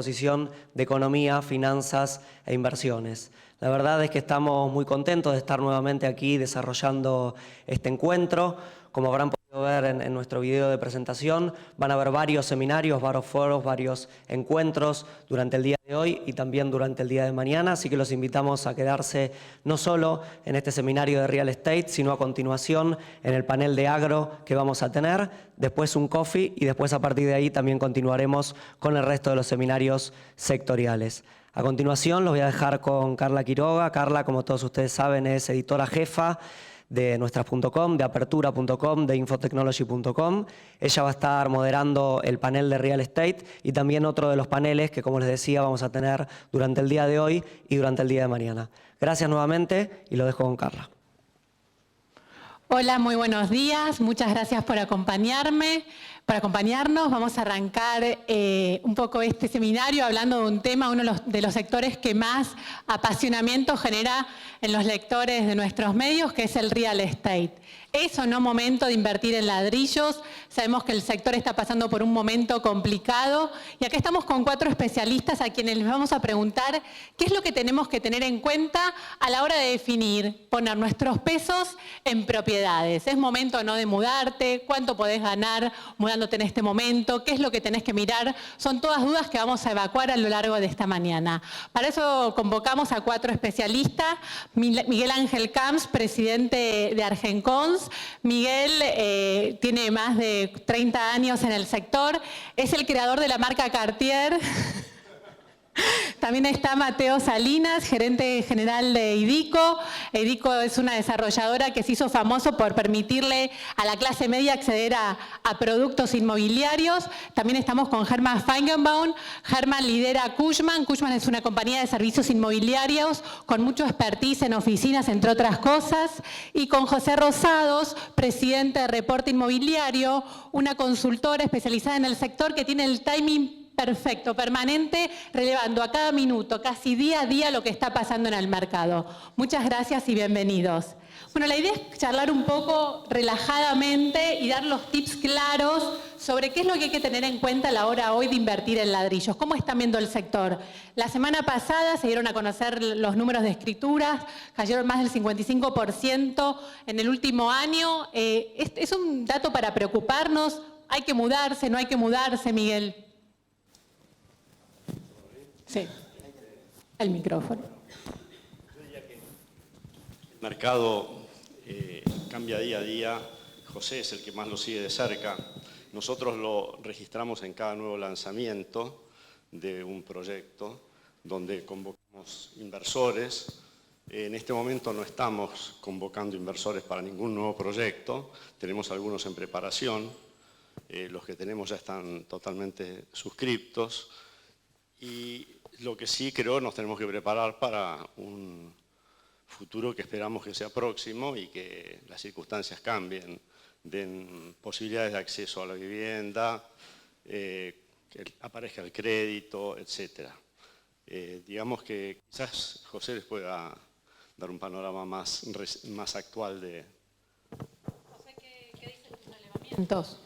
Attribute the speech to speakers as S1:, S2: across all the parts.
S1: Exposición de Economía, Finanzas e Inversiones. La verdad es que estamos muy contentos de estar nuevamente aquí desarrollando este encuentro. Como habrán podido ver en nuestro video de presentación, van a haber varios seminarios, varios foros, varios encuentros durante el día de hoy y también durante el día de mañana, así que los invitamos a quedarse no solo en este seminario de Real Estate, sino a continuación en el panel de agro que vamos a tener, después un coffee y después a partir de ahí también continuaremos con el resto de los seminarios sectoriales. A continuación los voy a dejar con Carla Quiroga. Carla, como todos ustedes saben, es editora jefa de nuestras.com, de apertura.com, de infotechnology.com. Ella va a estar moderando el panel de Real Estate y también otro de los paneles que, como les decía, vamos a tener durante el día de hoy y durante el día de mañana. Gracias nuevamente y lo dejo con Carla.
S2: Hola, muy buenos días. Muchas gracias por acompañarnos. Vamos a arrancar un poco este seminario hablando de un tema, uno de los sectores que más apasionamiento genera en los lectores de nuestros medios, que es el real estate. ¿Es o no momento de invertir en ladrillos? Sabemos que el sector está pasando por un momento complicado y acá estamos con 4 especialistas a quienes les vamos a preguntar qué es lo que tenemos que tener en cuenta a la hora de definir, poner nuestros pesos en propiedades. ¿Es momento o no de mudarte? ¿Cuánto podés ganar mudándote en este momento? ¿Qué es lo que tenés que mirar? Son todas dudas que vamos a evacuar a lo largo de esta mañana. Para eso convocamos a 4 especialistas. Miguel Ángel Camps, presidente de Argencons. Miguel tiene más de 30 años en el sector, es el creador de la marca Cartier. También está Mateo Salinas, gerente general de IDICO. IDICO es una desarrolladora que se hizo famoso por permitirle a la clase media acceder a productos inmobiliarios. También estamos con Germán Feigenbaum. Germán lidera Cushman. Cushman es una compañía de servicios inmobiliarios con mucho expertise en oficinas, entre otras cosas. Y con José Rosados, presidente de Reporte Inmobiliario, una consultora especializada en el sector que tiene el timing perfecto, permanente, relevando a cada minuto, casi día a día, lo que está pasando en el mercado. Muchas gracias y bienvenidos. Bueno, la idea es charlar un poco relajadamente y dar los tips claros sobre qué es lo que hay que tener en cuenta a la hora hoy de invertir en ladrillos. ¿Cómo están viendo el sector? La semana pasada se dieron a conocer los números de escrituras, cayeron más del 55% en el último año. ¿Es un dato para preocuparnos? ¿Hay que mudarse? ¿No hay que mudarse, Miguel? Sí, el micrófono.
S3: Yo diría que el mercado cambia día a día. José es el que más lo sigue de cerca. Nosotros lo registramos en cada nuevo lanzamiento de un proyecto donde convocamos inversores. En este momento no estamos convocando inversores para ningún nuevo proyecto. Tenemos algunos en preparación. Los que tenemos ya están totalmente suscriptos. Y lo que sí creo nos tenemos que preparar para un futuro que esperamos que sea próximo y que las circunstancias cambien, den posibilidades de acceso a la vivienda, que aparezca el crédito, etc. Digamos que quizás José les pueda dar un panorama más actual de...
S2: José, ¿qué dicen tus relevamientos?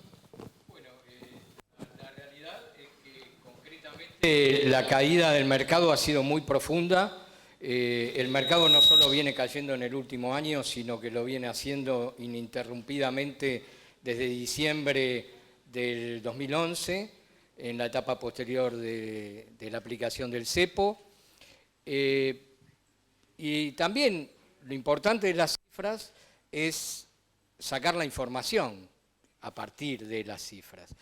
S4: La caída del mercado ha sido muy profunda. El mercado no solo viene cayendo en el último año, sino que lo viene haciendo ininterrumpidamente desde diciembre del 2011, en la etapa posterior de la aplicación del cepo. Y también lo importante de las cifras es sacar la información a partir de las cifras.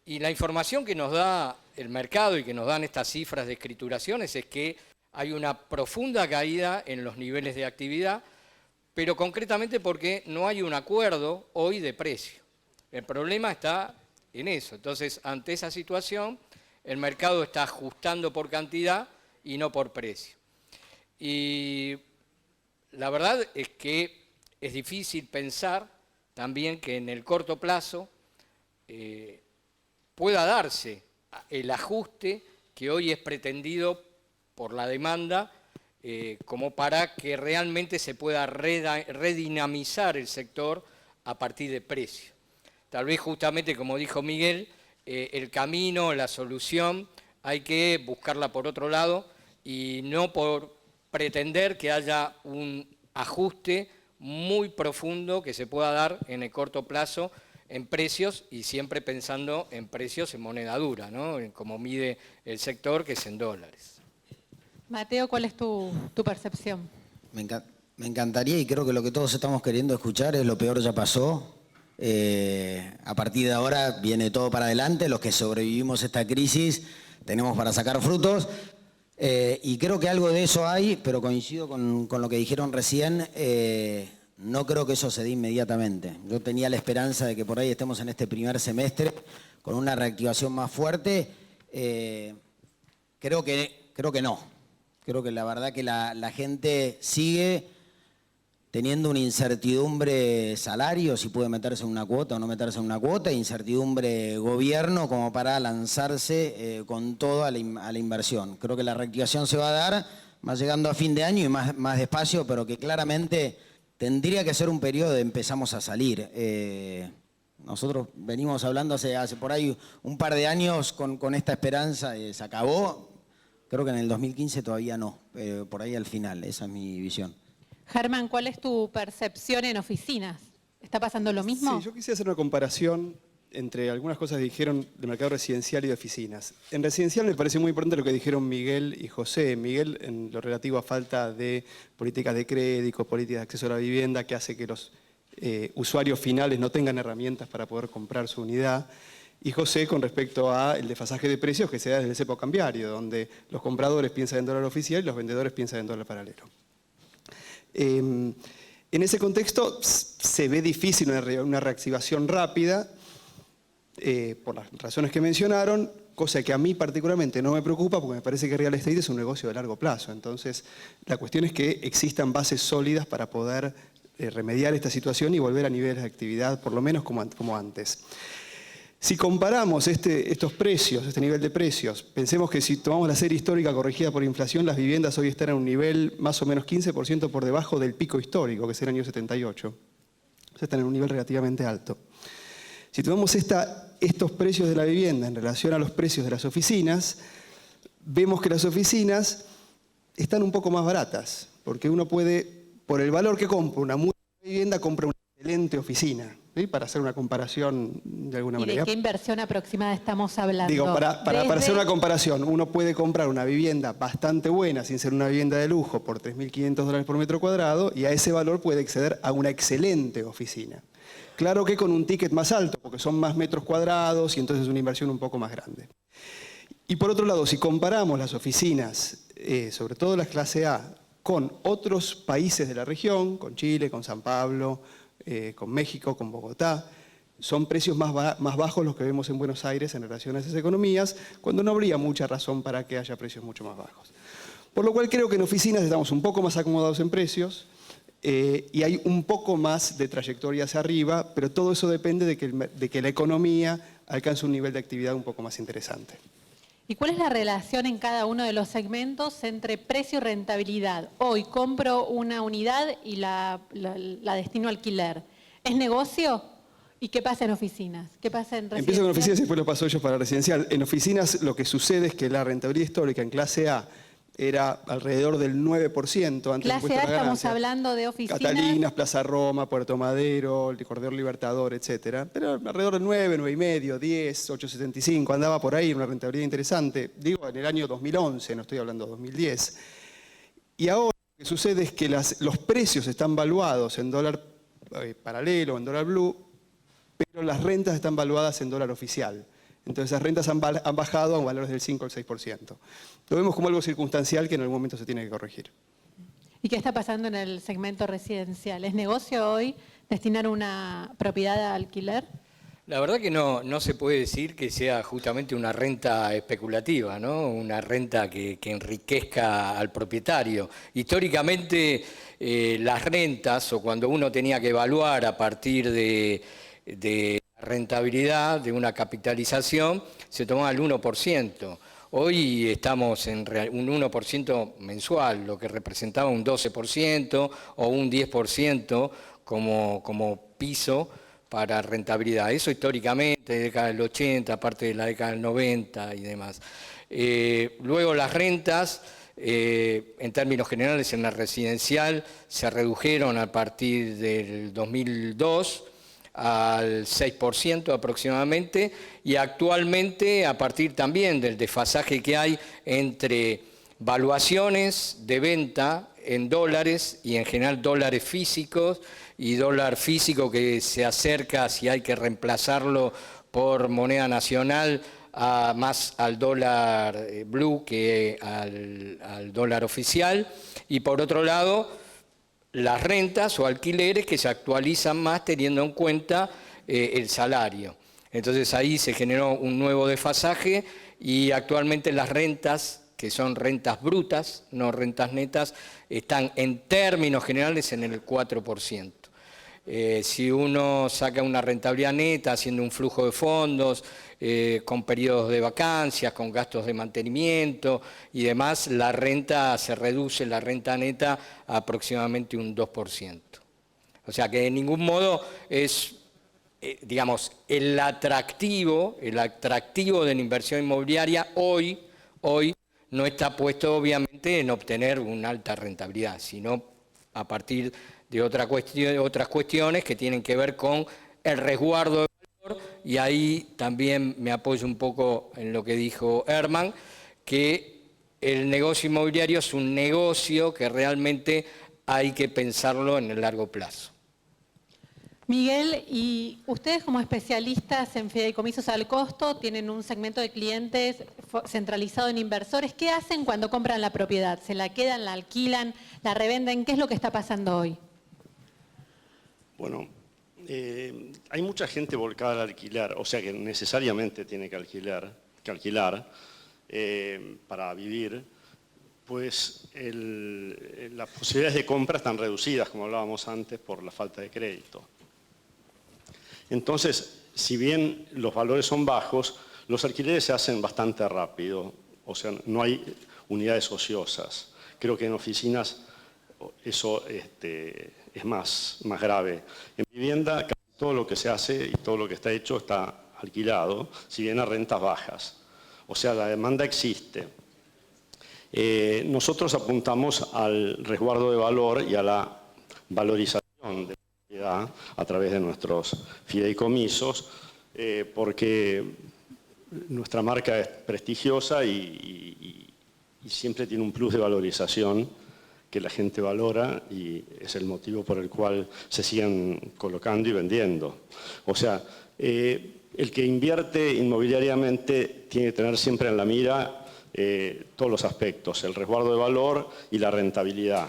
S4: Y la información que nos da el mercado y que nos dan estas cifras de escrituraciones es que hay una profunda caída en los niveles de actividad, pero concretamente porque no hay un acuerdo hoy de precio. El problema está en eso. Entonces, ante esa situación, el mercado está ajustando por cantidad y no por precio. Y la verdad es que es difícil pensar también que en el corto plazo pueda darse el ajuste que hoy es pretendido por la demanda como para que realmente se pueda redinamizar el sector a partir de precio. Tal vez justamente, como dijo Miguel, el camino, la solución hay que buscarla por otro lado y no por pretender que haya un ajuste muy profundo que se pueda dar en el corto plazo en precios y siempre pensando en precios en moneda dura, ¿no? En cómo mide el sector, que es en dólares.
S2: Mateo, ¿cuál es tu percepción?
S5: Me encantaría, y creo que lo que todos estamos queriendo escuchar es lo peor ya pasó. A partir de ahora viene todo para adelante, los que sobrevivimos esta crisis tenemos para sacar frutos. Y creo que algo de eso hay, pero coincido con lo que dijeron recién, no creo que eso se dé inmediatamente. Yo tenía la esperanza de que por ahí estemos en este primer semestre con una reactivación más fuerte. Creo que no. Creo que la verdad que la gente sigue teniendo una incertidumbre salario, si puede meterse en una cuota o no meterse en una cuota, incertidumbre gobierno como para lanzarse con todo a la inversión. Creo que la reactivación se va a dar más llegando a fin de año y más despacio, pero que claramente tendría que ser un periodo de empezamos a salir. Nosotros venimos hablando hace por ahí un par de años con esta esperanza, se acabó. Creo que en el 2015 todavía no, por ahí al final, esa es mi visión.
S2: Germán, ¿cuál es tu percepción en oficinas? ¿Está pasando lo mismo?
S6: Sí, yo quisiera hacer una comparación entre algunas cosas que dijeron del mercado residencial y de oficinas. En residencial me parece muy importante lo que dijeron Miguel y José. Miguel, en lo relativo a falta de políticas de crédito, políticas de acceso a la vivienda, que hace que los usuarios finales no tengan herramientas para poder comprar su unidad. Y José, con respecto al desfasaje de precios que se da desde el cepo cambiario, donde los compradores piensan en dólar oficial y los vendedores piensan en dólar paralelo. En ese contexto se ve difícil una reactivación rápida, por las razones que mencionaron, cosa que a mí particularmente no me preocupa porque me parece que real estate es un negocio de largo plazo. Entonces, la cuestión es que existan bases sólidas para poder remediar esta situación y volver a niveles de actividad, por lo menos como antes. Si comparamos estos precios, este nivel de precios, pensemos que si tomamos la serie histórica corregida por inflación, las viviendas hoy están en un nivel más o menos 15% por debajo del pico histórico, que es el año 78. O sea, están en un nivel relativamente alto. Si tomamos estos precios de la vivienda en relación a los precios de las oficinas, vemos que las oficinas están un poco más baratas, porque uno puede, por el valor que compra una muy buena vivienda, compra una excelente oficina. ¿Sí? Para hacer una comparación de alguna manera.
S2: ¿Y de qué inversión aproximada estamos hablando?
S6: Digo, para hacer una comparación, uno puede comprar una vivienda bastante buena, sin ser una vivienda de lujo, por $3.500 por metro cuadrado, y a ese valor puede acceder a una excelente oficina. Claro que con un ticket más alto, porque son más metros cuadrados y entonces es una inversión un poco más grande. Y por otro lado, si comparamos las oficinas, sobre todo las clase A, con otros países de la región, con Chile, con San Pablo, con México, con Bogotá, son precios más bajos los que vemos en Buenos Aires en relación a esas economías, cuando no habría mucha razón para que haya precios mucho más bajos. Por lo cual creo que en oficinas estamos un poco más acomodados en precios y hay un poco más de trayectoria hacia arriba, pero todo eso depende de que la economía alcance un nivel de actividad un poco más interesante.
S2: ¿Y cuál es la relación en cada uno de los segmentos entre precio y rentabilidad? Hoy compro una unidad y la destino a alquiler. ¿Es negocio? ¿Y qué pasa en oficinas? ¿Qué pasa en residencial?
S6: Empiezo con oficinas y después lo paso yo para residencial. En oficinas lo que sucede es que la rentabilidad histórica en clase A era alrededor del 9% antes
S2: Clase A estamos hablando de oficinas.
S6: Catalinas, Plaza Roma, Puerto Madero, el Corredor Libertador, etc. Pero alrededor del 9, 9,5, 10, 8,75, andaba por ahí, una rentabilidad interesante. Digo, en el año 2011, no estoy hablando de 2010. Y ahora lo que sucede es que los precios están valuados en dólar paralelo, en dólar blue, pero las rentas están valuadas en dólar oficial. Entonces esas rentas han bajado a valores del 5 al 6%. Lo vemos como algo circunstancial que en algún momento se tiene que corregir.
S2: ¿Y qué está pasando en el segmento residencial? ¿Es negocio hoy destinar una propiedad a alquiler?
S4: La verdad que no se puede decir que sea justamente una renta especulativa, ¿no? Una renta que enriquezca al propietario. Históricamente las rentas, o cuando uno tenía que evaluar a partir de rentabilidad, de una capitalización, se tomaba el 1%. Hoy estamos en un 1% mensual, lo que representaba un 12% o un 10% como piso para rentabilidad. Eso históricamente, década del 80, parte de la década del 90 y demás. Luego las rentas, en términos generales en la residencial, se redujeron a partir del 2002 al 6% aproximadamente, y actualmente a partir también del desfasaje que hay entre valuaciones de venta en dólares y en general dólares físicos, y dólar físico que se acerca, si hay que reemplazarlo por moneda nacional, más al dólar blue que al dólar oficial. Y por otro lado, las rentas o alquileres que se actualizan más teniendo en cuenta el salario. Entonces ahí se generó un nuevo desfasaje, y actualmente las rentas, que son rentas brutas, no rentas netas, están en términos generales en el 4%. Si uno saca una rentabilidad neta haciendo un flujo de fondos, con periodos de vacancias, con gastos de mantenimiento y demás, la renta se reduce, la renta neta, a aproximadamente un 2%. O sea que de ningún modo es, digamos, el atractivo de la inversión inmobiliaria hoy no está puesto obviamente en obtener una alta rentabilidad, sino a partir de otras cuestiones que tienen que ver con el resguardo de valor, y ahí también me apoyo un poco en lo que dijo Herman, que el negocio inmobiliario es un negocio que realmente hay que pensarlo en el largo plazo.
S2: Miguel, y ustedes como especialistas en fideicomisos al costo tienen un segmento de clientes centralizado en inversores. ¿Qué hacen cuando compran la propiedad? ¿Se la quedan, la alquilan, la revenden? ¿Qué es lo que está pasando hoy?
S3: Bueno, hay mucha gente volcada al alquilar, o sea que necesariamente tiene que alquilar para vivir, pues las posibilidades de compra están reducidas, como hablábamos antes, por la falta de crédito. Entonces, si bien los valores son bajos, los alquileres se hacen bastante rápido, o sea, no hay unidades ociosas. Creo que en oficinas eso es más grave. En vivienda, casi todo lo que se hace y todo lo que está hecho está alquilado, si bien a rentas bajas. O sea, la demanda existe. Nosotros apuntamos al resguardo de valor y a la valorización de la propiedad a través de nuestros fideicomisos, porque nuestra marca es prestigiosa y siempre tiene un plus de valorización que la gente valora, y es el motivo por el cual se siguen colocando y vendiendo. O sea, el que invierte inmobiliariamente tiene que tener siempre en la mira todos los aspectos, el resguardo de valor y la rentabilidad,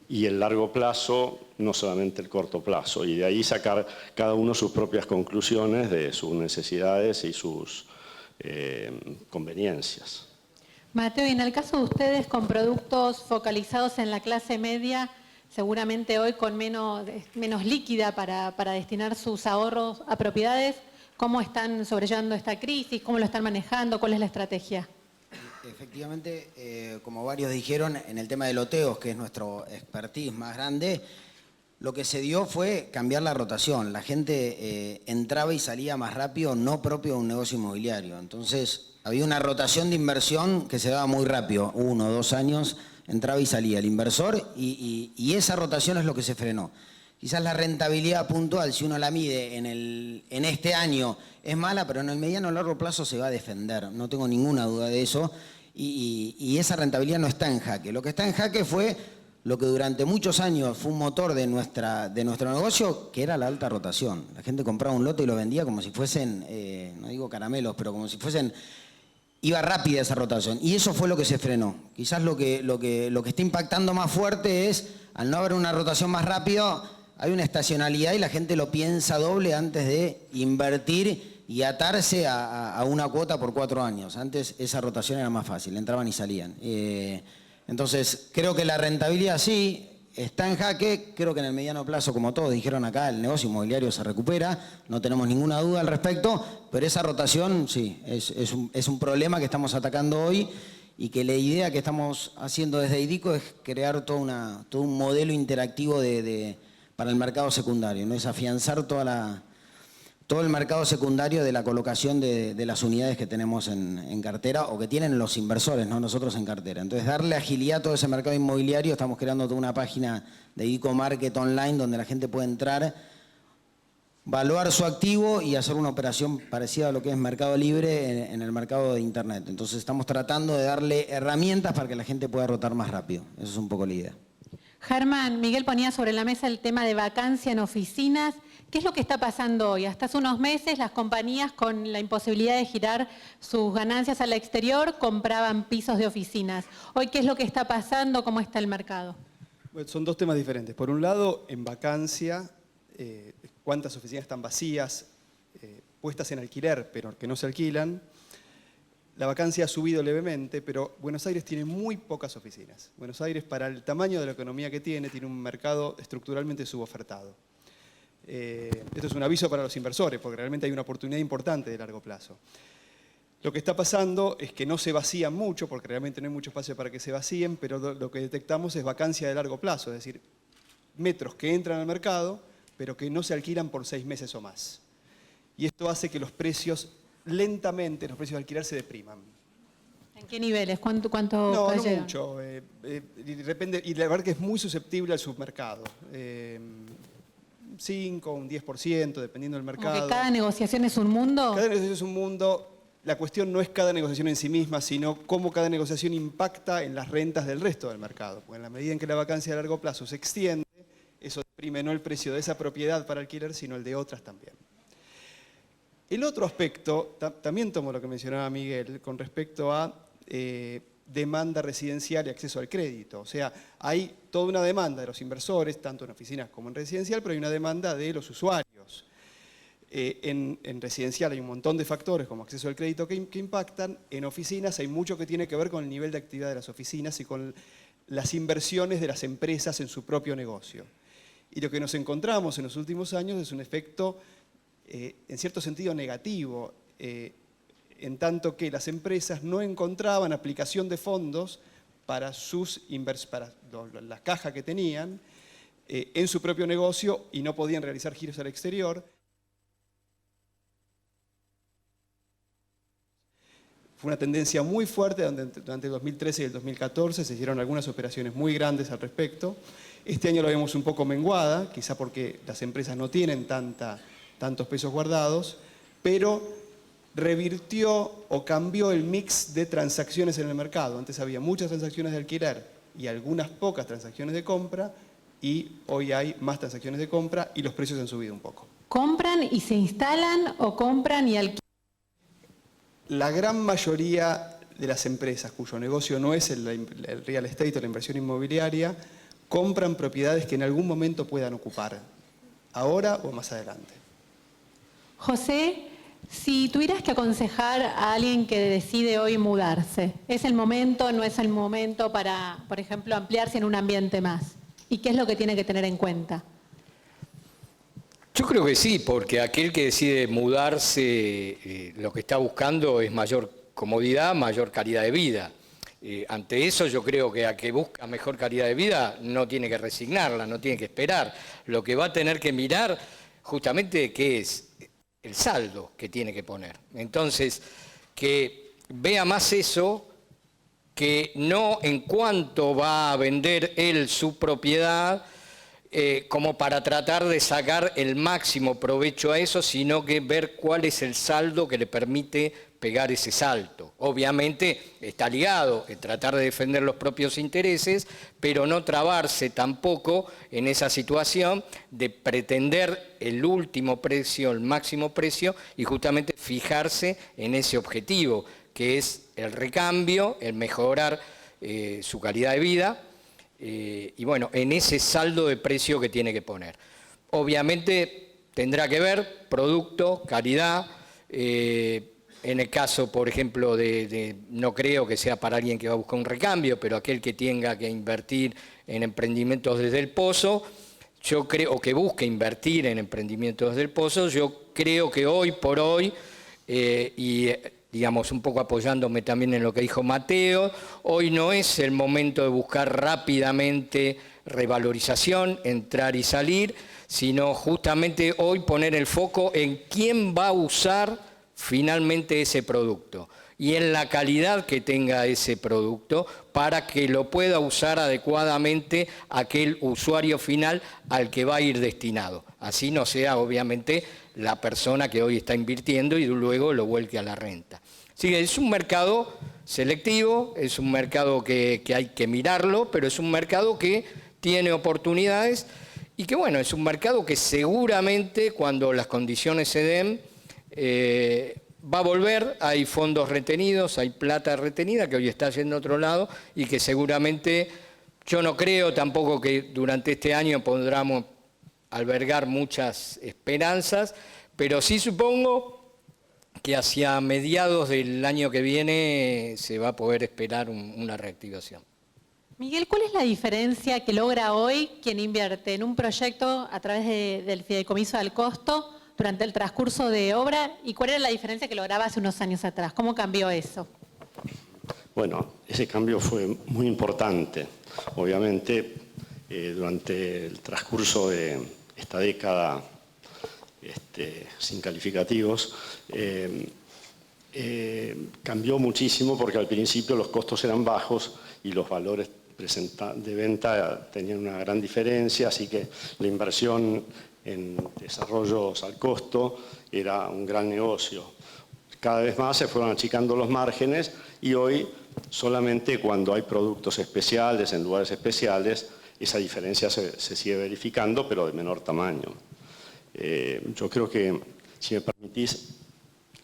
S3: y el largo plazo, no solamente el corto plazo, y de ahí sacar cada uno sus propias conclusiones de sus necesidades y sus conveniencias.
S2: Mateo, y en el caso de ustedes con productos focalizados en la clase media, seguramente hoy con menos líquida para destinar sus ahorros a propiedades, ¿cómo están sobrellevando esta crisis? ¿Cómo lo están manejando? ¿Cuál es la estrategia?
S5: Efectivamente, como varios dijeron, en el tema de loteos, que es nuestro expertise más grande, lo que se dio fue cambiar la rotación. La gente entraba y salía más rápido, no propio de un negocio inmobiliario. Entonces, había una rotación de inversión que se daba muy rápido, 1 o 2 años, entraba y salía el inversor, y esa rotación es lo que se frenó. Quizás la rentabilidad puntual, si uno la mide en este año, es mala, pero en el mediano o largo plazo se va a defender, no tengo ninguna duda de eso, y esa rentabilidad no está en jaque. Lo que está en jaque fue lo que durante muchos años fue un motor de nuestro negocio, que era la alta rotación. La gente compraba un lote y lo vendía como si fuesen, no digo caramelos, pero como si fuesen... Iba rápida esa rotación, y eso fue lo que se frenó. Quizás lo que está impactando más fuerte es, al no haber una rotación más rápida, hay una estacionalidad y la gente lo piensa doble antes de invertir y atarse a una cuota por 4 años. Antes esa rotación era más fácil, entraban y salían. Entonces, creo que la rentabilidad sí está en jaque. Creo que en el mediano plazo, como todos dijeron acá, el negocio inmobiliario se recupera, no tenemos ninguna duda al respecto, pero esa rotación sí, es un problema que estamos atacando hoy, y que la idea que estamos haciendo desde IDICO es crear todo un modelo interactivo para el mercado secundario, ¿no? Es afianzar toda todo el mercado secundario de la colocación de las unidades que tenemos en cartera o que tienen los inversores, no nosotros en cartera. Entonces, darle agilidad a todo ese mercado inmobiliario, estamos creando toda una página de e-commerce online donde la gente puede entrar, valuar su activo y hacer una operación parecida a lo que es Mercado Libre en el mercado de Internet. Entonces, estamos tratando de darle herramientas para que la gente pueda rotar más rápido. Eso es un poco la idea.
S2: Germán, Miguel ponía sobre la mesa el tema de vacancia en oficinas. ¿Qué es lo que está pasando hoy? Hasta hace unos meses las compañías con la imposibilidad de girar sus ganancias al exterior compraban pisos de oficinas. Hoy, ¿qué es lo que está pasando? ¿Cómo está el mercado?
S6: Bueno, son dos temas diferentes. Por un lado, en vacancia, cuántas oficinas están vacías, puestas en alquiler, pero que no se alquilan. La vacancia ha subido levemente, pero Buenos Aires tiene muy pocas oficinas. Buenos Aires, para el tamaño de la economía que tiene un mercado estructuralmente subofertado. Esto es un aviso para los inversores, porque realmente hay una oportunidad importante de largo plazo. Lo que está pasando es que no se vacían mucho, porque realmente no hay mucho espacio para que se vacíen, pero lo que detectamos es vacancia de largo plazo, es decir, metros que entran al mercado, pero que no se alquilan por 6 meses o más. Y esto hace que los precios, lentamente, los precios de alquiler se depriman.
S2: ¿En qué niveles? ¿Cuánto
S6: No
S2: cayeron?
S6: mucho. Depende, y la verdad que es muy susceptible al submercado. 5, un 10%, dependiendo del mercado.
S2: ¿Como que cada negociación es un mundo?
S6: Cada negociación es un mundo. La cuestión no es cada negociación en sí misma, sino cómo cada negociación impacta en las rentas del resto del mercado. Porque en la medida en que la vacancia a largo plazo se extiende, eso deprime no el precio de esa propiedad para alquiler, sino el de otras también. El otro aspecto, también tomo lo que mencionaba Miguel, con respecto a demanda residencial y acceso al crédito. O sea, hay toda una demanda de los inversores, tanto en oficinas como en residencial, pero hay una demanda de los usuarios. En residencial hay un montón de factores como acceso al crédito que impactan. En oficinas hay mucho que tiene que ver con el nivel de actividad de las oficinas y con las inversiones de las empresas en su propio negocio. Y lo que nos encontramos en los últimos años es un efecto, en cierto sentido, negativo, en tanto que las empresas no encontraban aplicación de fondos para la caja que tenían en su propio negocio y no podían realizar giros al exterior. Fue una tendencia muy fuerte durante el 2013 y el 2014, se hicieron algunas operaciones muy grandes al respecto. Este año lo vemos un poco menguada, quizá porque las empresas no tienen tantos pesos guardados, pero revirtió o cambió el mix de transacciones en el mercado. Antes había muchas transacciones de alquiler y algunas pocas transacciones de compra, y hoy hay más transacciones de compra y los precios han subido un poco.
S2: ¿Compran y se instalan o compran y alquilan?
S6: La gran mayoría de las empresas cuyo negocio no es el real estate o la inversión inmobiliaria, compran propiedades que en algún momento puedan ocupar, ahora o más adelante.
S2: José, si tuvieras que aconsejar a alguien que decide hoy mudarse, ¿es el momento, no es el momento para, por ejemplo, ampliarse en un ambiente más? ¿Y qué es lo que tiene que tener en cuenta?
S4: Yo creo que sí, porque aquel que decide mudarse, lo que está buscando es mayor comodidad, mayor calidad de vida. Ante eso yo creo que a que busca mejor calidad de vida no tiene que resignarla, no tiene que esperar. Lo que va a tener que mirar justamente qué es el saldo que tiene que poner. Entonces, que vea más eso que no en cuanto va a vender él su propiedad, como para tratar de sacar el máximo provecho a eso, sino que ver cuál es el saldo que le permite pegar ese salto. Obviamente está ligado en tratar de defender los propios intereses, pero no trabarse tampoco en esa situación de pretender el último precio, el máximo precio, y justamente fijarse en ese objetivo, que es el recambio, el mejorar su calidad de vida, y bueno, en ese saldo de precio que tiene que poner. Obviamente tendrá que ver producto, calidad, en el caso, por ejemplo, no creo que sea para alguien que va a buscar un recambio, pero aquel que tenga que invertir en emprendimientos desde el pozo, yo creo, o que busque invertir en emprendimientos desde el pozo, yo creo que hoy por hoy, y digamos, un poco apoyándome también en lo que dijo Mateo, hoy no es el momento de buscar rápidamente revalorización, entrar y salir, sino justamente hoy poner el foco en quién va a usar finalmente ese producto y en la calidad que tenga ese producto para que lo pueda usar adecuadamente aquel usuario final al que va a ir destinado. Así no sea obviamente la persona que hoy está invirtiendo y luego lo vuelque a la renta. Así que es un mercado selectivo, es un mercado que hay que mirarlo, pero es un mercado que tiene oportunidades y que bueno, es un mercado que seguramente cuando las condiciones se den va a volver. Hay fondos retenidos, hay plata retenida que hoy está yendo a otro lado y que seguramente yo no creo tampoco que durante este año podamos albergar muchas esperanzas, pero sí supongo que hacia mediados del año que viene se va a poder esperar una reactivación.
S2: Miguel, ¿cuál es la diferencia que logra hoy quien invierte en un proyecto a través del fideicomiso al costo durante el transcurso de obra y cuál era la diferencia que lograba hace unos años atrás? ¿Cómo cambió eso?
S3: Bueno, ese cambio fue muy importante. Obviamente, durante el transcurso de esta década sin calificativos, cambió muchísimo porque al principio los costos eran bajos y los valores de venta tenían una gran diferencia, así que la inversión en desarrollos al costo era un gran negocio. Cada vez más se fueron achicando los márgenes y hoy solamente cuando hay productos especiales, en lugares especiales, esa diferencia se sigue verificando, pero de menor tamaño. Yo creo que, si me permitís,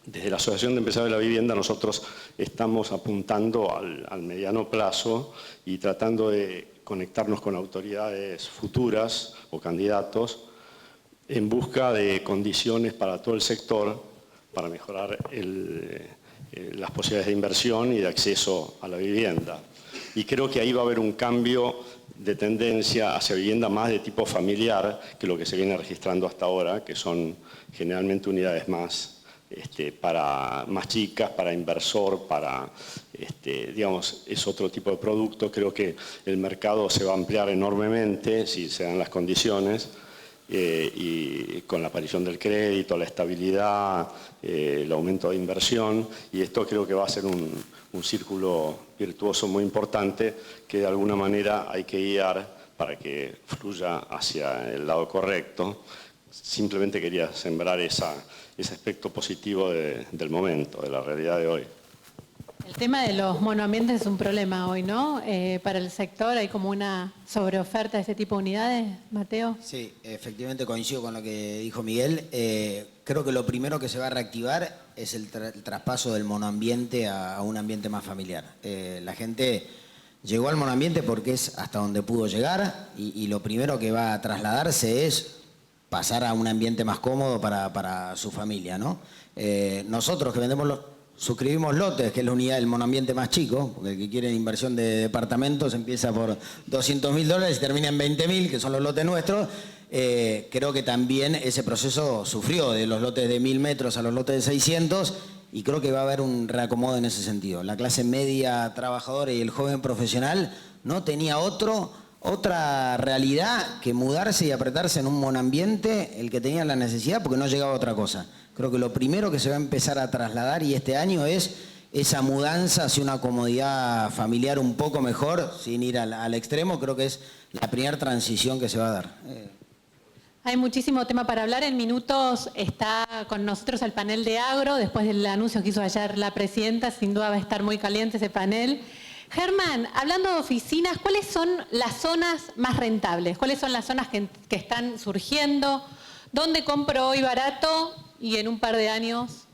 S3: desde la Asociación de Empresarios de la Vivienda nosotros estamos apuntando al mediano plazo y tratando de conectarnos con autoridades futuras o candidatos en busca de condiciones para todo el sector para mejorar las posibilidades de inversión y de acceso a la vivienda. Y creo que ahí va a haber un cambio de tendencia hacia vivienda más de tipo familiar que lo que se viene registrando hasta ahora, que son generalmente unidades más chicas, para inversor, digamos, es otro tipo de producto. Creo que el mercado se va a ampliar enormemente si se dan las condiciones y con la aparición del crédito, la estabilidad, el aumento de inversión, y esto creo que va a ser un círculo virtuoso muy importante que de alguna manera hay que guiar para que fluya hacia el lado correcto. Simplemente quería sembrar ese aspecto positivo del momento, de la realidad de hoy.
S2: El tema de los monoambientes es un problema hoy, ¿no? Para el sector hay como una sobreoferta de ese tipo de unidades, Mateo.
S5: Sí, efectivamente coincido con lo que dijo Miguel. Creo que lo primero que se va a reactivar es el traspaso del monoambiente a un ambiente más familiar. La gente llegó al monoambiente porque es hasta donde pudo llegar y lo primero que va a trasladarse es pasar a un ambiente más cómodo para su familia, ¿no? Nosotros que vendemos suscribimos lotes, que es la unidad del monoambiente más chico, porque el que quiere inversión de departamentos empieza por $200.000 y termina en 20.000, que son los lotes nuestros. Creo que también ese proceso sufrió de los lotes de 1.000 metros a los lotes de 600 y creo que va a haber un reacomodo en ese sentido. La clase media trabajadora y el joven profesional no tenía otra realidad que mudarse y apretarse en un monoambiente, el que tenía la necesidad, porque no llegaba a otra cosa. Creo que lo primero que se va a empezar a trasladar y este año es esa mudanza hacia una comodidad familiar un poco mejor, sin ir al extremo. Creo que es la primera transición que se va a dar.
S2: Hay muchísimo tema para hablar. En minutos está con nosotros el panel de agro, después del anuncio que hizo ayer la presidenta, sin duda va a estar muy caliente ese panel. Germán, hablando de oficinas, ¿cuáles son las zonas más rentables? ¿Cuáles son las zonas que están surgiendo? ¿Dónde compro hoy barato y en un par de años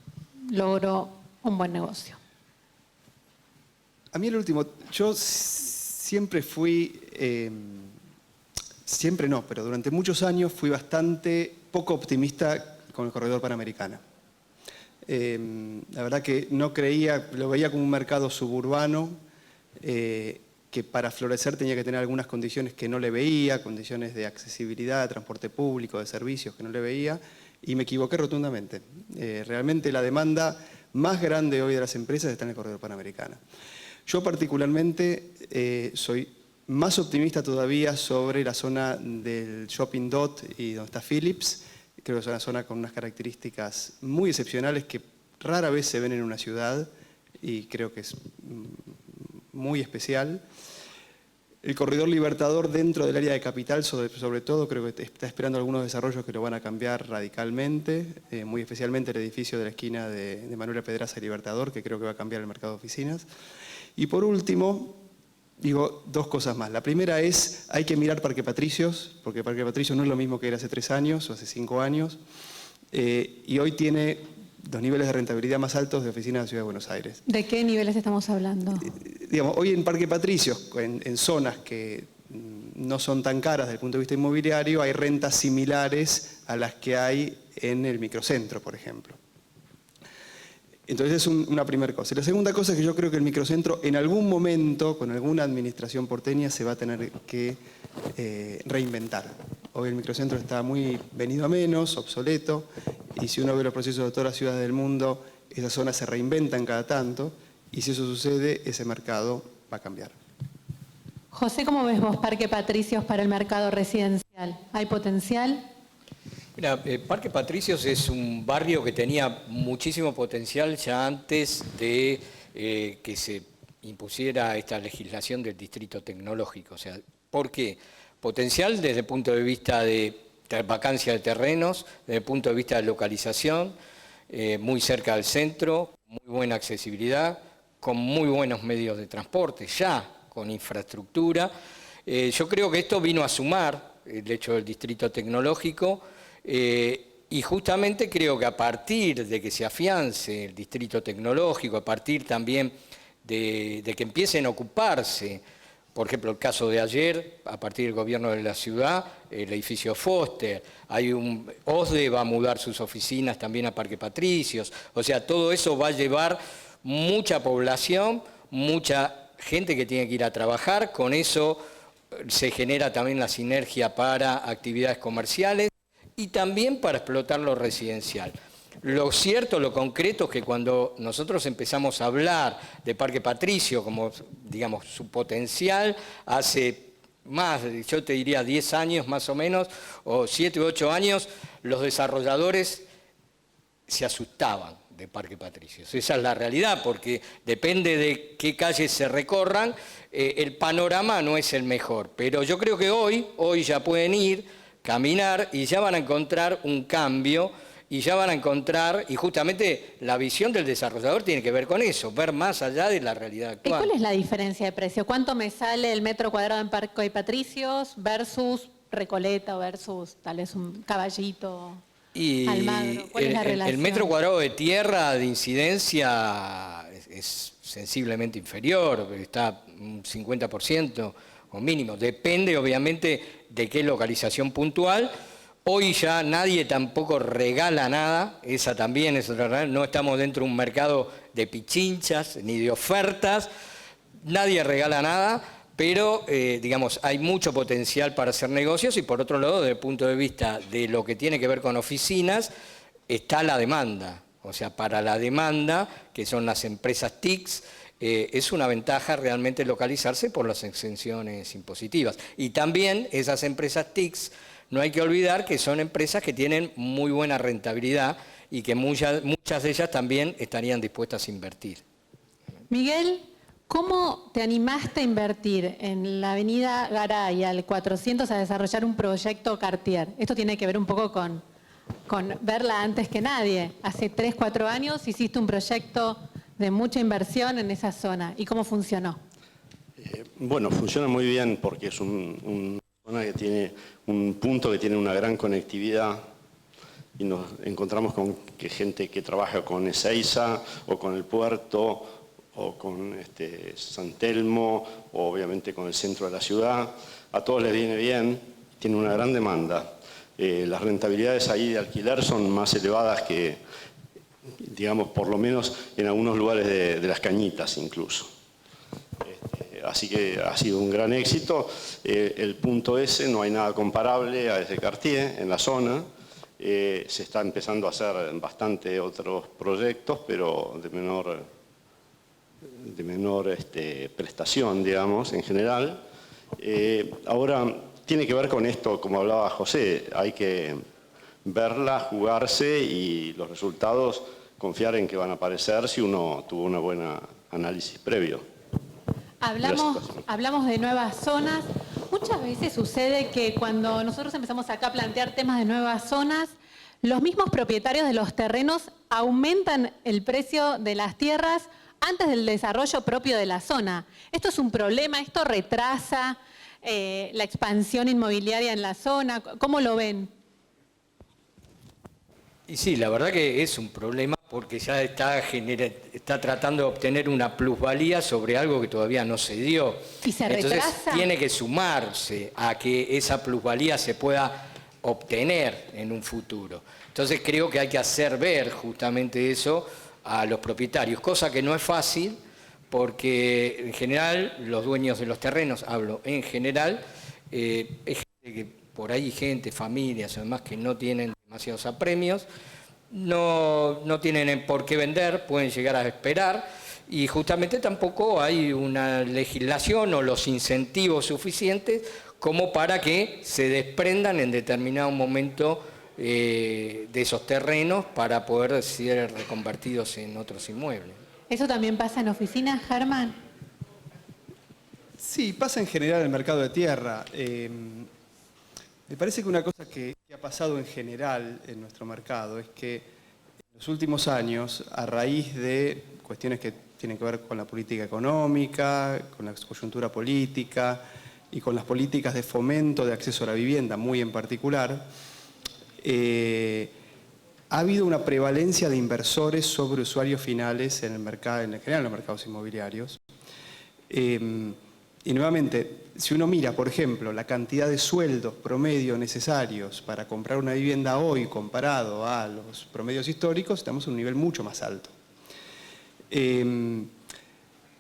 S2: logro un buen negocio?
S6: A mí el último, yo siempre fui, siempre no, pero durante muchos años fui bastante poco optimista con el corredor Panamericana. La verdad que no creía, lo veía como un mercado suburbano, que para florecer tenía que tener algunas condiciones que no le veía, condiciones de accesibilidad, de transporte público, de servicios que no le veía, y me equivoqué rotundamente. Realmente la demanda más grande hoy de las empresas está en el corredor Panamericana. Yo particularmente soy más optimista todavía sobre la zona del Shopping Dot y donde está Philips. Creo que es una zona con unas características muy excepcionales que rara vez se ven en una ciudad y creo que es muy especial. El corredor Libertador dentro del área de Capital, sobre todo, creo que está esperando algunos desarrollos que lo van a cambiar radicalmente, muy especialmente el edificio de la esquina de Manuela Pedraza y Libertador, que creo que va a cambiar el mercado de oficinas. Y por último, digo dos cosas más. La primera es, hay que mirar Parque Patricios, porque Parque Patricios no es lo mismo que era hace 3 años o hace 5 años, y hoy tiene los niveles de rentabilidad más altos de oficinas de la Ciudad de Buenos Aires.
S2: ¿De qué niveles estamos hablando?
S6: Digamos, hoy en Parque Patricios, en zonas que no son tan caras desde el punto de vista inmobiliario, hay rentas similares a las que hay en el microcentro, por ejemplo. Entonces es una primera cosa. Y la segunda cosa es que yo creo que el microcentro en algún momento, con alguna administración porteña, se va a tener que reinventar. Hoy el microcentro está muy venido a menos, obsoleto, y si uno ve los procesos de todas las ciudades del mundo, esas zonas se reinventan cada tanto, y si eso sucede, ese mercado va a cambiar.
S2: José, ¿cómo ves vos Parque Patricios para el mercado residencial? ¿Hay potencial?
S4: Mira, Parque Patricios es un barrio que tenía muchísimo potencial ya antes de que se impusiera esta legislación del distrito tecnológico. O sea, ¿por qué? Potencial desde el punto de vista de vacancia de terrenos, desde el punto de vista de localización, muy cerca del centro, muy buena accesibilidad, con muy buenos medios de transporte, ya con infraestructura. Yo creo que esto vino a sumar el hecho del distrito tecnológico y justamente creo que a partir de que se afiance el distrito tecnológico, a partir también de que empiecen a ocuparse, por ejemplo, el caso de ayer, a partir del gobierno de la ciudad, el edificio Foster, OSDE va a mudar sus oficinas también a Parque Patricios, o sea, todo eso va a llevar mucha población, mucha gente que tiene que ir a trabajar, con eso se genera también la sinergia para actividades comerciales y también para explotar lo residencial. Lo cierto, lo concreto es que cuando nosotros empezamos a hablar de Parque Patricio como, digamos, su potencial, hace más, yo te diría 10 años más o menos, o 7 u 8 años, los desarrolladores se asustaban de Parque Patricios. Esa es la realidad, porque depende de qué calles se recorran, el panorama no es el mejor. Pero yo creo que hoy ya pueden ir, caminar y ya van a encontrar un cambio y ya van a encontrar, y justamente la visión del desarrollador tiene que ver con eso, ver más allá de la realidad actual.
S2: ¿Y cuál es la diferencia de precio? ¿Cuánto me sale el metro cuadrado en Parque Patricios versus Recoleta versus tal vez un Caballito, Almagro? ¿Cuál es la relación?
S4: El metro cuadrado de tierra de incidencia es sensiblemente inferior, está un 50% o mínimo. Depende obviamente de qué localización puntual. Hoy ya nadie tampoco regala nada, esa también es otra realidad. No estamos dentro de un mercado de pichinchas ni de ofertas, nadie regala nada, pero digamos, hay mucho potencial para hacer negocios y por otro lado, desde el punto de vista de lo que tiene que ver con oficinas, está la demanda. O sea, para la demanda, que son las empresas TICs, es una ventaja realmente localizarse por las exenciones impositivas. Y también esas empresas TICs, no hay que olvidar que son empresas que tienen muy buena rentabilidad y que muchas de ellas también estarían dispuestas a invertir.
S2: Miguel, ¿cómo te animaste a invertir en la avenida Garay al 400 a desarrollar un proyecto Cartier? Esto tiene que ver un poco con verla antes que nadie. Hace 3, 4 años hiciste un proyecto de mucha inversión en esa zona. ¿Y cómo funcionó?
S3: Bueno, funciona muy bien porque es una zona que tiene un punto que tiene una gran conectividad y nos encontramos con gente que trabaja con Ezeiza o con el puerto o con San Telmo o obviamente con el centro de la ciudad. A todos les viene bien, tiene una gran demanda. Las rentabilidades ahí de alquiler son más elevadas que, digamos, por lo menos en algunos lugares de Las Cañitas incluso. Así que ha sido un gran éxito. El punto S, no hay nada comparable a ese Cartier en la zona. Se está empezando a hacer bastante otros proyectos, pero de menor prestación, digamos, en general. Ahora, tiene que ver con esto, como hablaba José, hay que verla, jugarse y los resultados confiar en que van a aparecer si uno tuvo una buena análisis previo.
S2: Hablamos de nuevas zonas. Muchas veces sucede que cuando nosotros empezamos acá a plantear temas de nuevas zonas, los mismos propietarios de los terrenos aumentan el precio de las tierras antes del desarrollo propio de la zona. Esto es un problema, esto retrasa la expansión inmobiliaria en la zona. ¿Cómo lo ven?
S4: Y sí, la verdad que es un problema porque ya está tratando de obtener una plusvalía sobre algo que todavía no se dio.
S2: ¿Y se retrasa?
S4: Entonces tiene que sumarse a que esa plusvalía se pueda obtener en un futuro. Entonces creo que hay que hacer ver justamente eso a los propietarios, cosa que no es fácil porque en general los dueños de los terrenos, hablo en general, es gente que por ahí familias además que no tienen demasiados apremios, no tienen por qué vender, pueden llegar a esperar y justamente tampoco hay una legislación o los incentivos suficientes como para que se desprendan en determinado momento de esos terrenos para poder ser reconvertidos en otros inmuebles.
S2: ¿Eso también pasa en oficinas, Germán?
S6: Sí, pasa en general en el mercado de tierra. Me parece que una cosa que ha pasado en general en nuestro mercado es que en los últimos años, a raíz de cuestiones que tienen que ver con la política económica, con la coyuntura política y con las políticas de fomento de acceso a la vivienda, muy en particular, ha habido una prevalencia de inversores sobre usuarios finales en el mercado, en general en los mercados inmobiliarios. Y nuevamente, si uno mira, por ejemplo, la cantidad de sueldos promedio necesarios para comprar una vivienda hoy comparado a los promedios históricos, estamos en un nivel mucho más alto.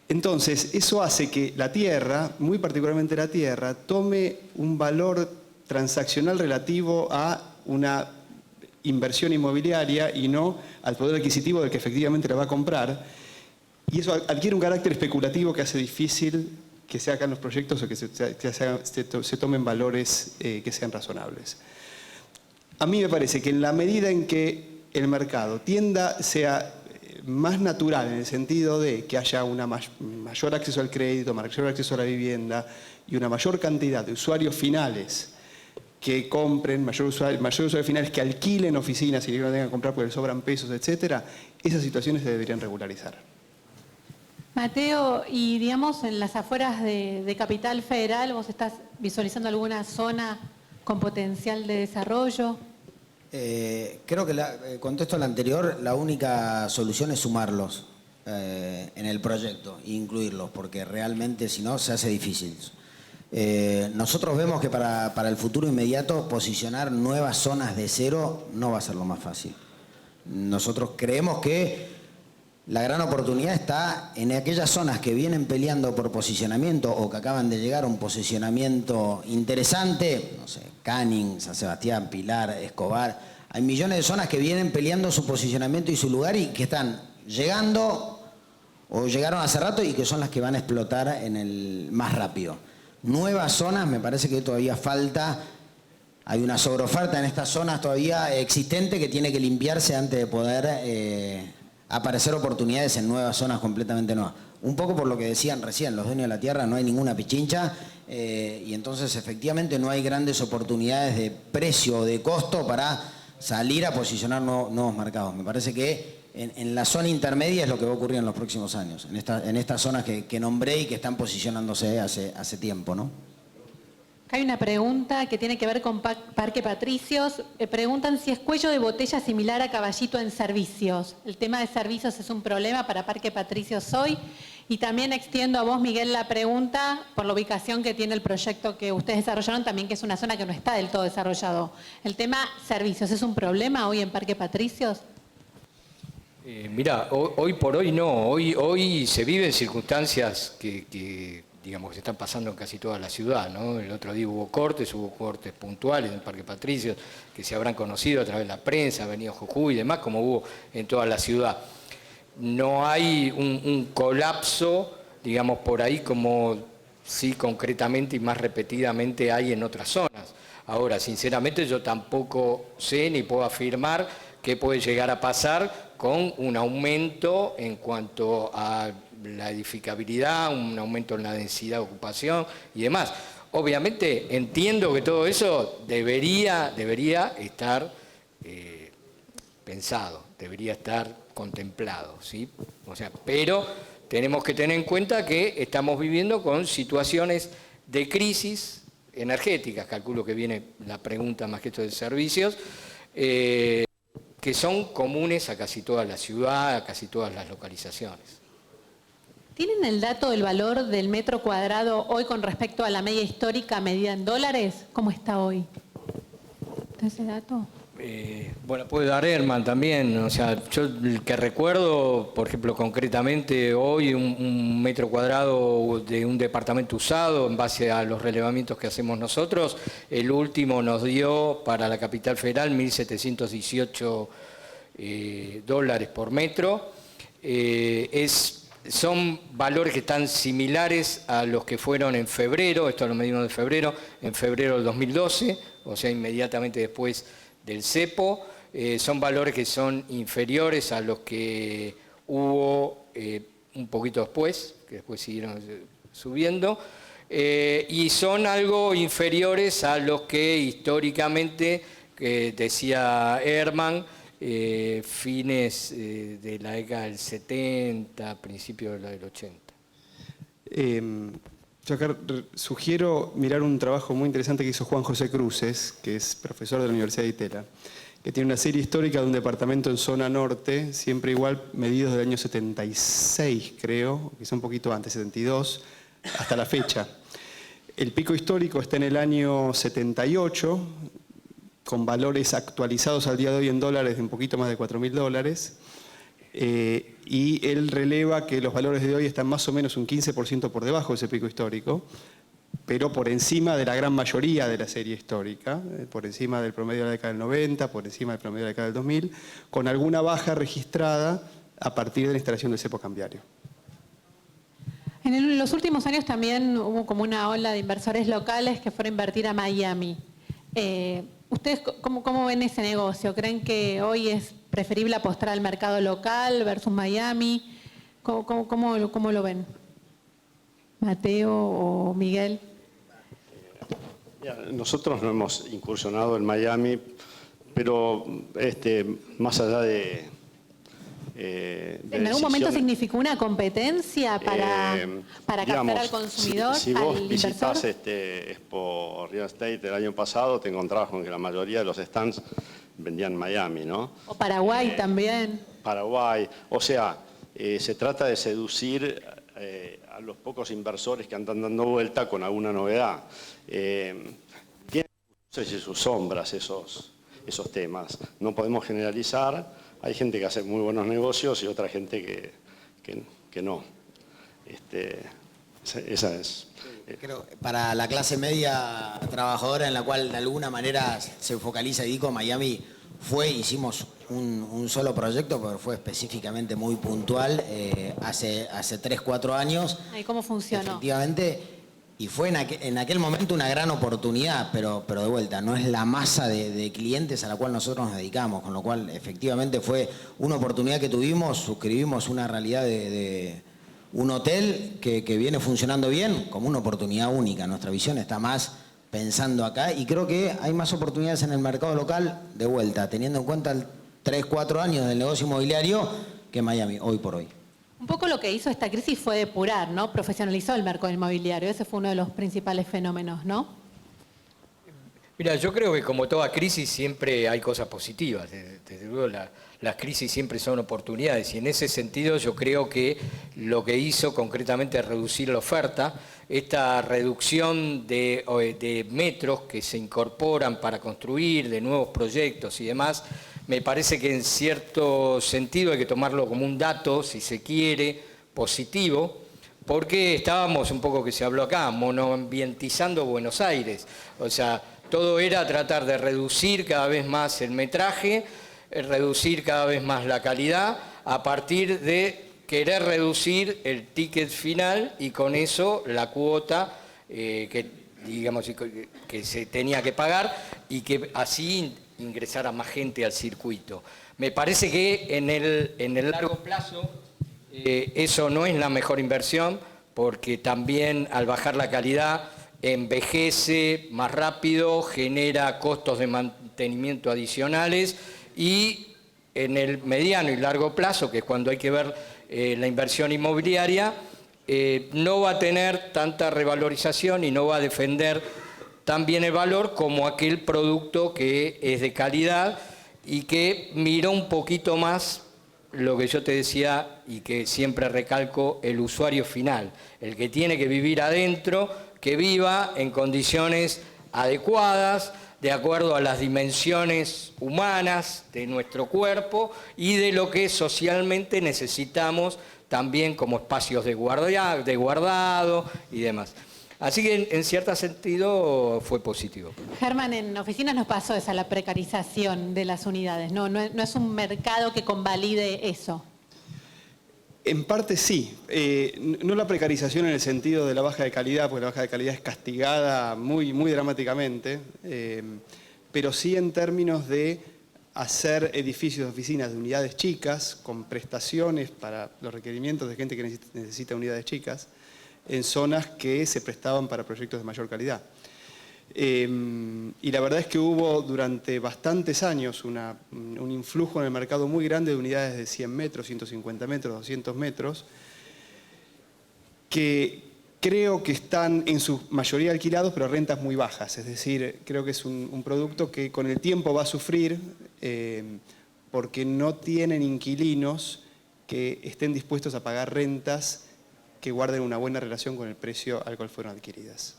S6: Entonces, eso hace que la tierra, muy particularmente la tierra, tome un valor transaccional relativo a una inversión inmobiliaria y no al poder adquisitivo del que efectivamente la va a comprar. Y eso adquiere un carácter especulativo que hace difícil que se hagan los proyectos o que se tomen valores que sean razonables. A mí me parece que en la medida en que el mercado sea más natural en el sentido de que haya un mayor acceso al crédito, mayor acceso a la vivienda y una mayor cantidad de usuarios finales que compren, mayor usuarios finales que alquilen oficinas y que no tengan que comprar porque les sobran pesos, etcétera, esas situaciones se deberían regularizar.
S2: Mateo, y digamos en las afueras de Capital Federal, ¿vos estás visualizando alguna zona con potencial de desarrollo?
S5: Creo que, contesto al anterior, la única solución es sumarlos en el proyecto e incluirlos, porque realmente si no se hace difícil. Nosotros vemos que para el futuro inmediato posicionar nuevas zonas de cero no va a ser lo más fácil. Nosotros creemos que la gran oportunidad está en aquellas zonas que vienen peleando por posicionamiento o que acaban de llegar a un posicionamiento interesante, no sé, Canning, San Sebastián, Pilar, Escobar. Hay millones de zonas que vienen peleando su posicionamiento y su lugar y que están llegando o llegaron hace rato y que son las que van a explotar más rápido. Nuevas zonas, me parece que todavía falta, hay una sobreoferta en estas zonas todavía existente que tiene que limpiarse antes de poder aparecer oportunidades en nuevas zonas completamente nuevas. Un poco por lo que decían recién, los dueños de la tierra no hay ninguna pichincha y entonces efectivamente no hay grandes oportunidades de precio o de costo para salir a posicionar nuevos mercados. Me parece que en la zona intermedia es lo que va a ocurrir en los próximos años, en estas zonas que nombré y que están posicionándose hace tiempo, ¿no?
S2: Hay una pregunta que tiene que ver con Parque Patricios. Preguntan si es cuello de botella similar a Caballito en servicios. El tema de servicios es un problema para Parque Patricios hoy. Y también extiendo a vos, Miguel, la pregunta por la ubicación que tiene el proyecto que ustedes desarrollaron, también que es una zona que no está del todo desarrollado. El tema servicios, ¿es un problema hoy en Parque Patricios?
S4: Mirá, hoy por hoy no. Hoy se viven circunstancias que digamos, que se están pasando en casi toda la ciudad, ¿no? El otro día hubo cortes puntuales en el Parque Patricios, que se habrán conocido a través de la prensa, ha venido Jujuy y demás, como hubo en toda la ciudad. No hay un colapso, digamos, por ahí como sí concretamente y más repetidamente hay en otras zonas. Ahora, sinceramente, yo tampoco sé ni puedo afirmar qué puede llegar a pasar con un aumento en cuanto a la edificabilidad, un aumento en la densidad de ocupación y demás. Obviamente entiendo que todo eso debería estar pensado, debería estar contemplado, ¿sí? O sea, pero tenemos que tener en cuenta que estamos viviendo con situaciones de crisis energéticas, calculo que viene la pregunta más que esto de servicios, que son comunes a casi toda la ciudad, a casi todas las localizaciones.
S2: ¿Tienen el dato del valor del metro cuadrado hoy con respecto a la media histórica medida en dólares? ¿Cómo está hoy? ¿Está ese dato?
S4: Bueno, puede dar Herman también, o sea, yo el que recuerdo, por ejemplo, concretamente hoy un metro cuadrado de un departamento usado en base a los relevamientos que hacemos nosotros, el último nos dio para la capital federal 1.718 dólares por metro. Son valores que están similares a los que fueron en febrero, esto lo medimos de febrero, en febrero del 2012, o sea, inmediatamente después del cepo. Son valores que son inferiores a los que hubo un poquito después, que después siguieron subiendo, y son algo inferiores a los que históricamente, decía Herman, fines de la década del 70, principios de la del 80.
S6: Yo acá sugiero mirar un trabajo muy interesante que hizo Juan José Cruces, que es profesor de la Universidad de Itela, que tiene una serie histórica de un departamento en zona norte, siempre igual, medidos del año 76, creo, quizá un poquito antes, 72, hasta la fecha. El pico histórico está en el año 78, con valores actualizados al día de hoy en dólares de un poquito más de $4.000, y él releva que los valores de hoy están más o menos un 15% por debajo de ese pico histórico, pero por encima de la gran mayoría de la serie histórica, por encima del promedio de la década del 90, por encima del promedio de la década del 2000, con alguna baja registrada a partir de la instalación del cepo cambiario.
S2: En los últimos años también hubo como una ola de inversores locales que fueron a invertir a Miami. ¿Ustedes cómo ven ese negocio? ¿Creen que hoy es preferible apostar al mercado local versus Miami? ¿Cómo lo ven? ¿Mateo o Miguel?
S3: Nosotros no hemos incursionado en Miami, pero más allá de
S2: ¿En algún momento significó una competencia para captar al consumidor,
S3: si vos
S2: al
S3: visitás
S2: inversor?
S3: Expo Real Estate el año pasado, te encontrabas con que la mayoría de los stands vendían Miami, ¿no?
S2: O Paraguay también.
S3: Paraguay. O sea, se trata de seducir a los pocos inversores que andan dando vuelta con alguna novedad. Tienen sus luces y sus sombras esos temas. No podemos generalizar. Hay gente que hace muy buenos negocios y otra gente que no. Esa es.
S5: Creo que para la clase media trabajadora en la cual de alguna manera se focaliza IDICO, Miami hicimos un solo proyecto, pero fue específicamente muy puntual, hace 3, 4 años.
S2: ¿Y cómo funcionó?
S5: Efectivamente, y fue en aquel momento una gran oportunidad, pero de vuelta, no es la masa de clientes a la cual nosotros nos dedicamos, con lo cual efectivamente fue una oportunidad que tuvimos, suscribimos una realidad de un hotel que viene funcionando bien como una oportunidad única. Nuestra visión está más pensando acá y creo que hay más oportunidades en el mercado local, de vuelta, teniendo en cuenta el 3, 4 años del negocio inmobiliario que Miami, hoy por hoy.
S2: Un poco lo que hizo esta crisis fue depurar, ¿no? Profesionalizó el mercado inmobiliario. Ese fue uno de los principales fenómenos, ¿no?
S4: Mira, yo creo que como toda crisis siempre hay cosas positivas. Desde luego las crisis siempre son oportunidades y en ese sentido yo creo que lo que hizo concretamente es reducir la oferta. Esta reducción de metros que se incorporan para construir, de nuevos proyectos y demás, me parece que en cierto sentido hay que tomarlo como un dato, si se quiere, positivo, porque estábamos, un poco que se habló acá, monoambientizando Buenos Aires. O sea, todo era tratar de reducir cada vez más el metraje, reducir cada vez más la calidad, a partir de querer reducir el ticket final y con eso la cuota que digamos que se tenía que pagar y que así ingresara más gente al circuito. Me parece que en el largo plazo eso no es la mejor inversión, porque también al bajar la calidad envejece más rápido, genera costos de mantenimiento adicionales y en el mediano y largo plazo, que es cuando hay que ver la inversión inmobiliaria, no va a tener tanta revalorización y no va a defender tan bien el valor como aquel producto que es de calidad y que mira un poquito más lo que yo te decía y que siempre recalco, el usuario final, el que tiene que vivir adentro, que viva en condiciones adecuadas, de acuerdo a las dimensiones humanas de nuestro cuerpo y de lo que socialmente necesitamos también como espacios de guardado y demás. Así que en cierto sentido fue positivo.
S2: Germán, en oficinas nos pasó esa, la precarización de las unidades. No es un mercado que convalide eso.
S6: En parte sí, no la precarización en el sentido de la baja de calidad, porque la baja de calidad es castigada muy, muy dramáticamente, pero sí en términos de hacer edificios de oficinas de unidades chicas, con prestaciones para los requerimientos de gente que necesita unidades chicas, en zonas que se prestaban para proyectos de mayor calidad. Y la verdad es que hubo durante bastantes años un influjo en el mercado muy grande de unidades de 100 metros, 150 metros, 200 metros, que creo que están en su mayoría alquilados, pero a rentas muy bajas. Es decir, creo que es un producto que con el tiempo va a sufrir porque no tienen inquilinos que estén dispuestos a pagar rentas que guarden una buena relación con el precio al cual fueron adquiridas.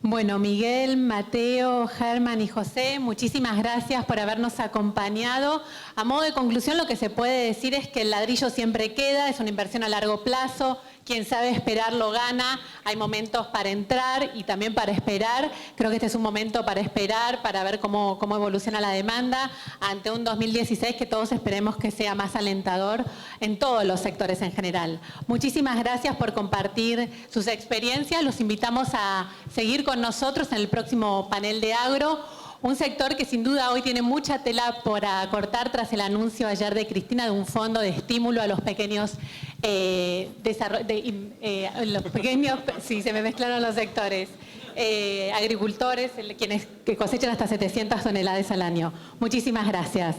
S2: Bueno, Miguel, Mateo, Germán y José, muchísimas gracias por habernos acompañado. A modo de conclusión, lo que se puede decir es que el ladrillo siempre queda, es una inversión a largo plazo. Quien sabe esperar lo gana. Hay momentos para entrar y también para esperar. Creo que este es un momento para esperar, para ver cómo evoluciona la demanda ante un 2016 que todos esperemos que sea más alentador en todos los sectores en general. Muchísimas gracias por compartir sus experiencias. Los invitamos a seguir con nosotros en el próximo panel de Agro. Un sector que sin duda hoy tiene mucha tela por cortar tras el anuncio ayer de Cristina de un fondo de estímulo a los pequeños sí, se me mezclaron los sectores, agricultores, quienes que cosechan hasta 700 toneladas al año. Muchísimas gracias.